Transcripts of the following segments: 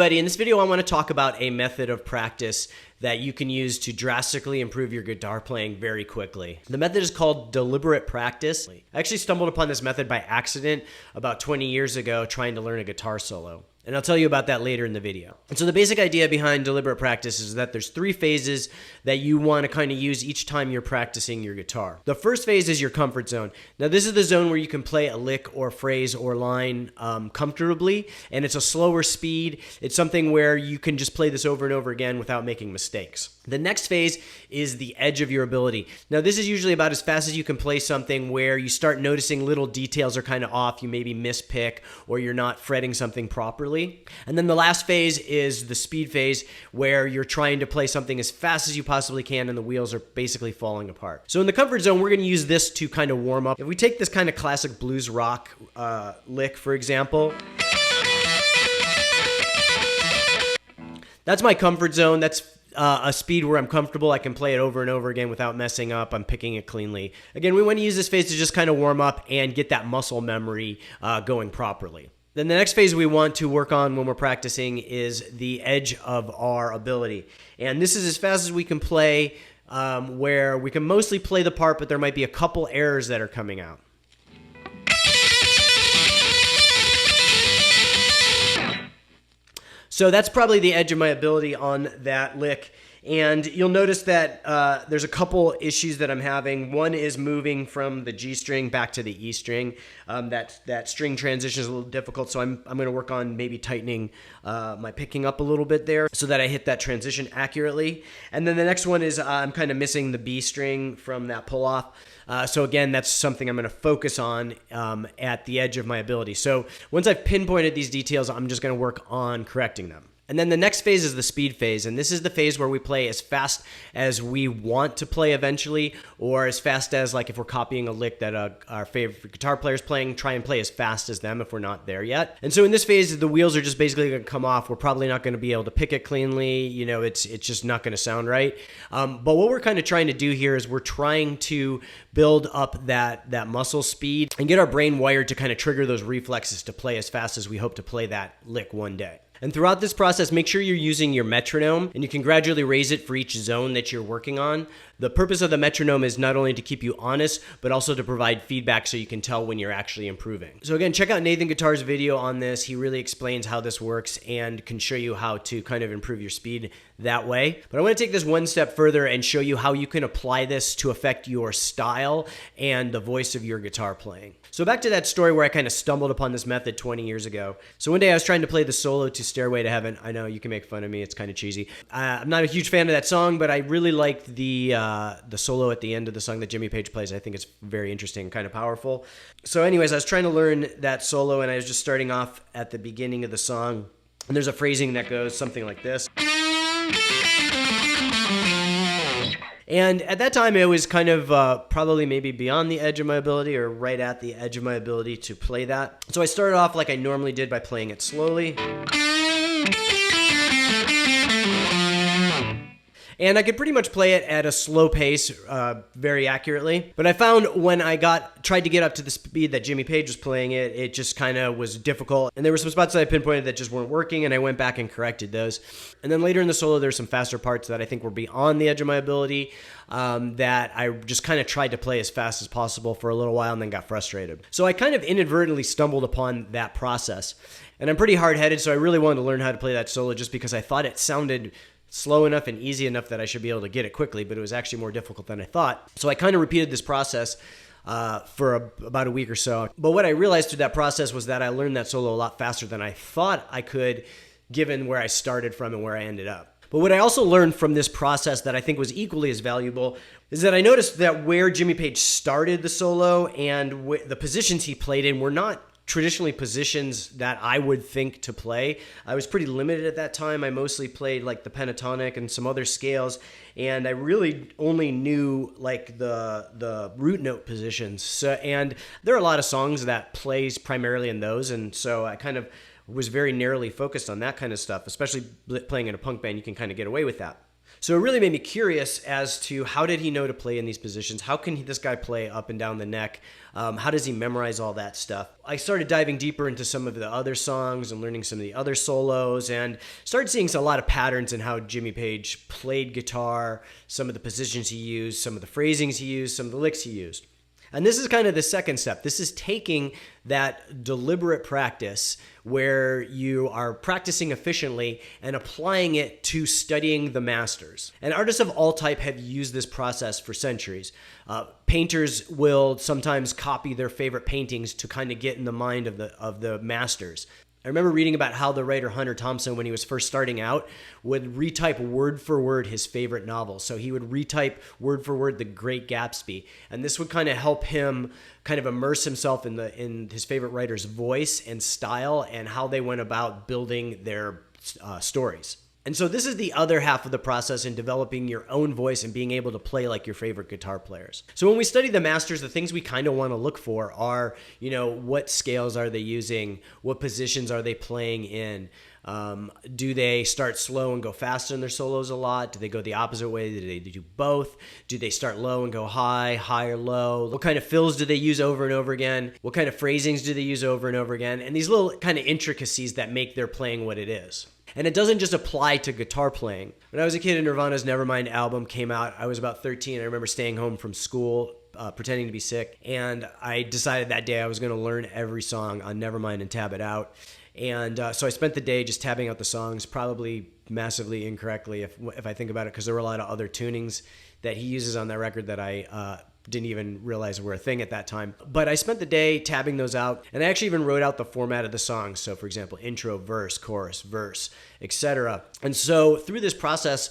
But in this video, I want to talk about a method of practice that you can use to drastically improve your guitar playing very quickly. The method is called deliberate practice. I actually stumbled upon this method by accident about 20 years ago trying to learn a guitar solo. And I'll tell you about that later in the video. And so the basic idea behind deliberate practice is that there's 3 phases that you want to kind of use each time you're practicing your guitar. The first phase is your comfort zone. Now this is the zone where you can play a lick or phrase or line comfortably, and it's a slower speed. It's something where you can just play this over and over again without making mistakes. The next phase is the edge of your ability. Now this is usually about as fast as you can play something where you start noticing little details are kind of off, you maybe mispick, or you're not fretting something properly. And then the last phase is the speed phase, where you're trying to play something as fast as you possibly can and the wheels are basically falling apart. So in the comfort zone, we're going to use this to kind of warm up. If we take this kind of classic blues rock lick, for example, that's my comfort zone. That's a speed where I'm comfortable. I can play it over and over again without messing up. I'm picking it cleanly. Again, we want to use this phase to just kind of warm up and get that muscle memory going properly. Then the next phase we want to work on when we're practicing is the edge of our ability. And this is as fast as we can play, where we can mostly play the part, but there might be a couple errors that are coming out. So that's probably the edge of my ability on that lick. And you'll notice that there's a couple issues that I'm having. One is moving from the G string back to the E string. That string transition is a little difficult, so I'm going to work on maybe tightening my picking up a little bit there so that I hit that transition accurately. And then the next one is I'm kind of missing the B string from that pull off. So again, that's something I'm going to focus on at the edge of my ability. So once I've pinpointed these details, I'm just going to work on correcting them. And then the next phase is the speed phase, and this is the phase where we play as fast as we want to play eventually, or as fast as, like if we're copying a lick that our favorite guitar player's playing, try and play as fast as them if we're not there yet. And so in this phase, the wheels are just basically going to come off. We're probably not going to be able to pick it cleanly. You know, it's just not going to sound right. But what we're kind of trying to do here is we're trying to build up that muscle speed and get our brain wired to kind of trigger those reflexes to play as fast as we hope to play that lick one day. And throughout this process, make sure you're using your metronome, and you can gradually raise it for each zone that you're working on. The purpose of the metronome is not only to keep you honest, but also to provide feedback so you can tell when you're actually improving. So again, check out Nathan Guitar's video on this. He really explains how this works and can show you how to kind of improve your speed that way. But I want to take this one step further and show you how you can apply this to affect your style and the voice of your guitar playing. So back to that story where I kind of stumbled upon this method 20 years ago. So one day I was trying to play the solo to Stairway to Heaven. I know you can make fun of me. It's kind of cheesy. I'm not a huge fan of that song, but I really liked the solo at the end of the song that Jimmy Page plays. I think it's very interesting, kind of powerful. So anyways, I was trying to learn that solo, and I was just starting off at the beginning of the song. And there's a phrasing that goes something like this. And at that time, it was kind of probably maybe beyond the edge of my ability or right at the edge of my ability to play that. So I started off like I normally did by playing it slowly. And I could pretty much play it at a slow pace very accurately. But I found when I tried to get up to the speed that Jimmy Page was playing it, it just kind of was difficult. And there were some spots that I pinpointed that just weren't working, and I went back and corrected those. And then later in the solo, there's some faster parts that I think were beyond the edge of my ability that I just kind of tried to play as fast as possible for a little while and then got frustrated. So I kind of inadvertently stumbled upon that process. And I'm pretty hard-headed, so I really wanted to learn how to play that solo just because I thought it sounded slow enough and easy enough that I should be able to get it quickly, but it was actually more difficult than I thought. So I kind of repeated this process for about a week or so. But what I realized through that process was that I learned that solo a lot faster than I thought I could, given where I started from and where I ended up. But what I also learned from this process that I think was equally as valuable is that I noticed that where Jimmy Page started the solo and the positions he played in were not traditionally positions that I would think to play. I was pretty limited at that time. I mostly played like the pentatonic and some other scales, and I really only knew like the root note positions. So, and there are a lot of songs that plays primarily in those, and so I kind of was very narrowly focused on that kind of stuff, especially playing in a punk band. You can kind of get away with that. So it really made me curious as to how did he know to play in these positions? How can this guy play up and down the neck? How does he memorize all that stuff? I started diving deeper into some of the other songs and learning some of the other solos, and started seeing a lot of patterns in how Jimmy Page played guitar, some of the positions he used, some of the phrasings he used, some of the licks he used. And this is kind of the second step. This is taking that deliberate practice where you are practicing efficiently and applying it to studying the masters. And artists of all type have used this process for centuries. Painters will sometimes copy their favorite paintings to kind of get in the mind of the masters. I remember reading about how the writer Hunter Thompson, when he was first starting out, would retype word for word his favorite novels. So he would retype word for word The Great Gatsby. And this would kind of help him kind of immerse himself in his favorite writer's voice and style and how they went about building their stories. And so this is the other half of the process in developing your own voice and being able to play like your favorite guitar players. So when we study the masters, the things we kind of want to look for are, what scales are they using? What positions are they playing in? Do they start slow and go faster in their solos a lot? Do they go the opposite way? Do they do both? Do they start low and go high, high or low? What kind of fills do they use over and over again? What kind of phrasings do they use over and over again? And these little kind of intricacies that make their playing what it is. And it doesn't just apply to guitar playing. When I was a kid and Nirvana's Nevermind album came out, I was about 13. I remember staying home from school, pretending to be sick. And I decided that day I was going to learn every song on Nevermind and tab it out. And so I spent the day just tabbing out the songs, probably massively incorrectly if I think about it, because there were a lot of other tunings that he uses on that record that I didn't even realize were a thing at that time. But I spent the day tabbing those out, and I actually even wrote out the format of the songs. So for example, intro, verse, chorus, verse, etc. And so through this process,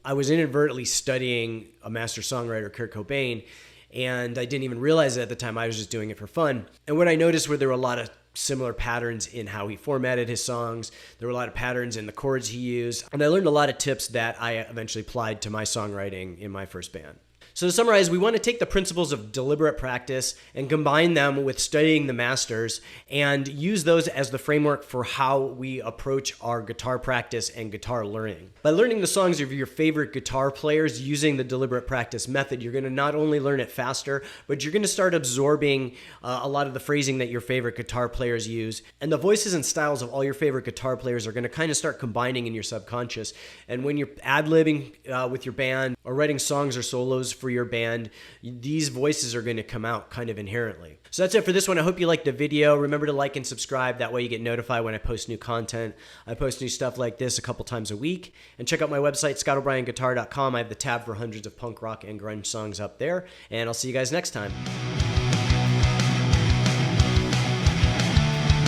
I was inadvertently studying a master songwriter, Kurt Cobain, and I didn't even realize it at the time. I was just doing it for fun. And what I noticed were there were a lot of similar patterns in how he formatted his songs. There were a lot of patterns in the chords he used. And I learned a lot of tips that I eventually applied to my songwriting in my first band. So to summarize, we want to take the principles of deliberate practice and combine them with studying the masters and use those as the framework for how we approach our guitar practice and guitar learning. By learning the songs of your favorite guitar players using the deliberate practice method, you're going to not only learn it faster, but you're going to start absorbing a lot of the phrasing that your favorite guitar players use. And the voices and styles of all your favorite guitar players are going to kind of start combining in your subconscious. And when you're ad-libbing with your band or writing songs or solos for your band, these voices are going to come out kind of inherently. So that's it for this one. I hope you liked the video. Remember to like and subscribe. That way you get notified when I post new content. I post new stuff like this a couple times a week. And check out my website, ScottO'BrienGuitar.com. I have the tab for hundreds of punk rock and grunge songs up there. And I'll see you guys next time.